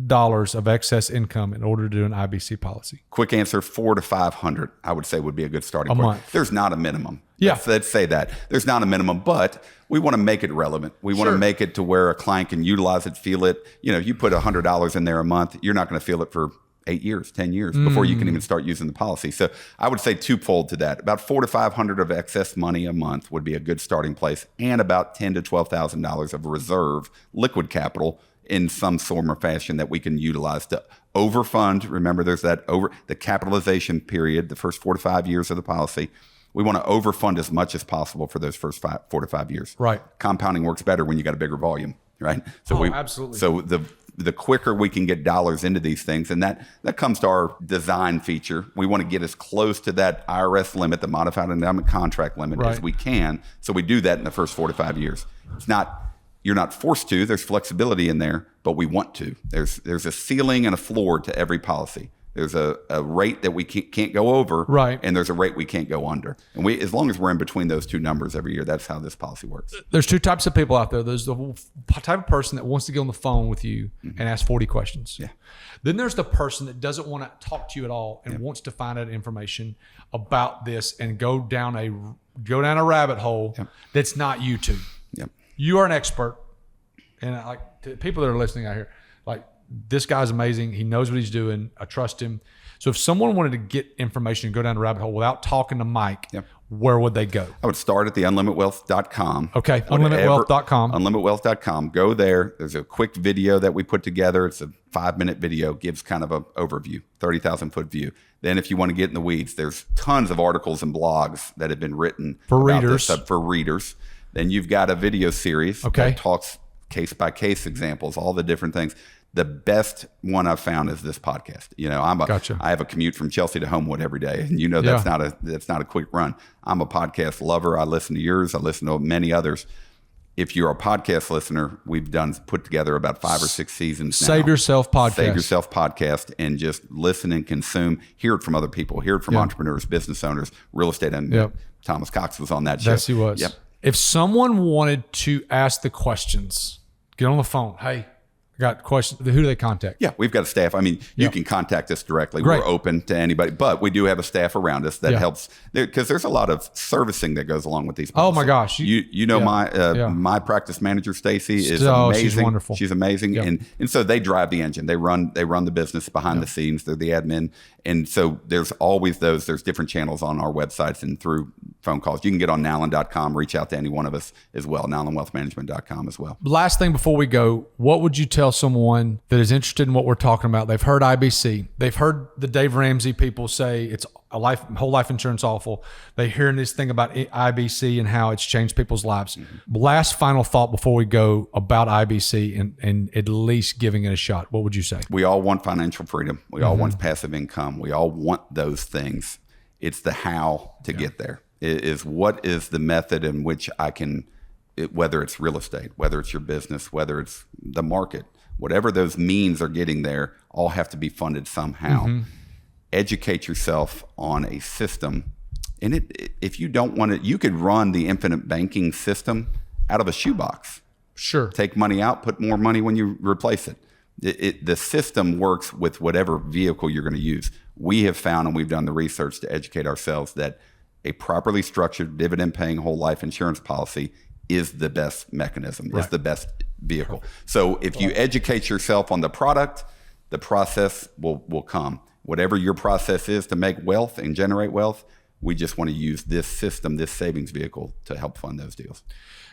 B: dollars of excess income in order to do an IBC policy.
A: Quick answer: 400 to 500. I would say would be a good starting point.
B: Month.
A: There's not a minimum.
B: Yeah.
A: Let's say that there's not a minimum, but we want to make it relevant. We want to make it to where a client can utilize it, feel it. You put $100 in there a month, you're not going to feel it for 8 years, 10 years before you can even start using the policy. So I would say twofold to that. About 400 to 500 of excess money a month would be a good starting place, and about $10,000 to $12,000 of reserve liquid capital in some form or fashion that we can utilize to overfund. Remember, there's the capitalization period, the first 4 to 5 years of the policy. We want to overfund as much as possible for those first 4 to 5 years.
B: Right.
A: Compounding works better when you got a bigger volume, right? So
B: absolutely.
A: So the quicker we can get dollars into these things, and that comes to our design feature. We want to get as close to that IRS limit, the modified endowment contract limit, as we can. So we do that in the first 4 to 5 years. You're not forced to. There's flexibility in there, but we want to. There's a ceiling and a floor to every policy. There's a rate that we can't go over, and there's a rate we can't go under. And as long as we're in between those two numbers every year, that's how this policy works.
B: There's 2 types of people out there. There's the type of person that wants to get on the phone with you and ask 40 questions. Yeah. Then there's the person that doesn't want to talk to you at all and wants to find out information about this and go down a rabbit hole that's not you two.
A: Yep.
B: You are an expert, and to people that are listening out here, this guy's amazing. He knows what he's doing. I trust him. So if someone wanted to get information and go down the rabbit hole without talking to Mike, where would they go?
A: I would start at the unlimitedwealth.com.
B: Okay, unlimitedwealth.com.
A: Unlimitedwealth.com. Go there. There's a quick video that we put together. It's a 5-minute video, gives kind of an overview, 30,000-foot view. Then if you want to get in the weeds, there's tons of articles and blogs that have been written
B: for readers.
A: For readers. Then you've got a video series that talks case-by-case examples, all the different things. The best one I've found is this podcast. I have a commute from Chelsea to Homewood every day, and that's not a quick run. I'm a podcast lover. I listen to yours. I listen to many others. If you're a podcast listener, we've put together about 5 or 6 seasons now.
B: Save Yourself
A: podcast, and just listen and consume. Hear it from other people. Hear it from entrepreneurs, business owners, real estate. And Thomas Cox was on that show.
B: Yes, he was.
A: Yep.
B: If someone wanted to ask the questions, get on the phone. Hey, I got questions. Who do they contact?
A: Yeah, we've got a staff. I mean, you can contact us directly.
B: Great.
A: We're open to anybody, but we do have a staff around us that helps because there's a lot of servicing that goes along with these policies.
B: Oh my gosh.
A: My practice manager, Stacy, is amazing.
B: She's wonderful.
A: She's amazing. And so they drive the engine. They run the business behind the scenes. They're the admin. And so there's always there's different channels on our websites and through phone calls. You can get on nowlin.com, reach out to any one of us as well, nowlinwealthmanagement.com as well.
B: Last thing before we go, what would you tell someone that is interested in what we're talking about? They've heard IBC. They've heard the Dave Ramsey people say it's whole life insurance awful. They're hearing this thing about IBC and how it's changed people's lives. Mm-hmm. Last final thought before we go about IBC and at least giving it a shot. What would you say?
A: We all want financial freedom. We all want passive income. We all want those things. It's the how to get there. It is what is the method in which I can, whether it's real estate, whether it's your business, whether it's the market, whatever those means are getting there, all have to be funded somehow. Mm-hmm. Educate yourself on a system. And if you don't want it, you could run the infinite banking system out of a shoebox.
B: Sure.
A: Take money out, put more money when you replace it. The system works with whatever vehicle you're going to use. We have found, and we've done the research to educate ourselves, that a properly structured dividend-paying whole life insurance policy is the best mechanism, is the best vehicle. So if you educate yourself on the product, the process will come. Whatever your process is to make wealth and generate wealth, we just want to use this system, this savings vehicle to help fund those deals.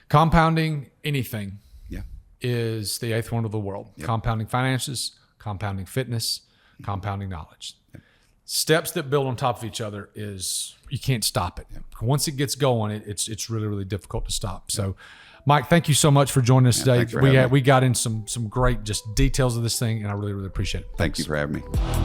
B: Compounding anything
A: Yeah.
B: is the eighth wonder of the world. Yep. Compounding finances, compounding fitness, compounding knowledge. Yep. Steps that build on top of each other is, you can't stop it. Yep. Once it gets going, it's really, really difficult to stop. Yep. So Mike, thank you so much for joining us today. We got in some great just details of this thing, and I really, really appreciate it.
A: Thank you for having me.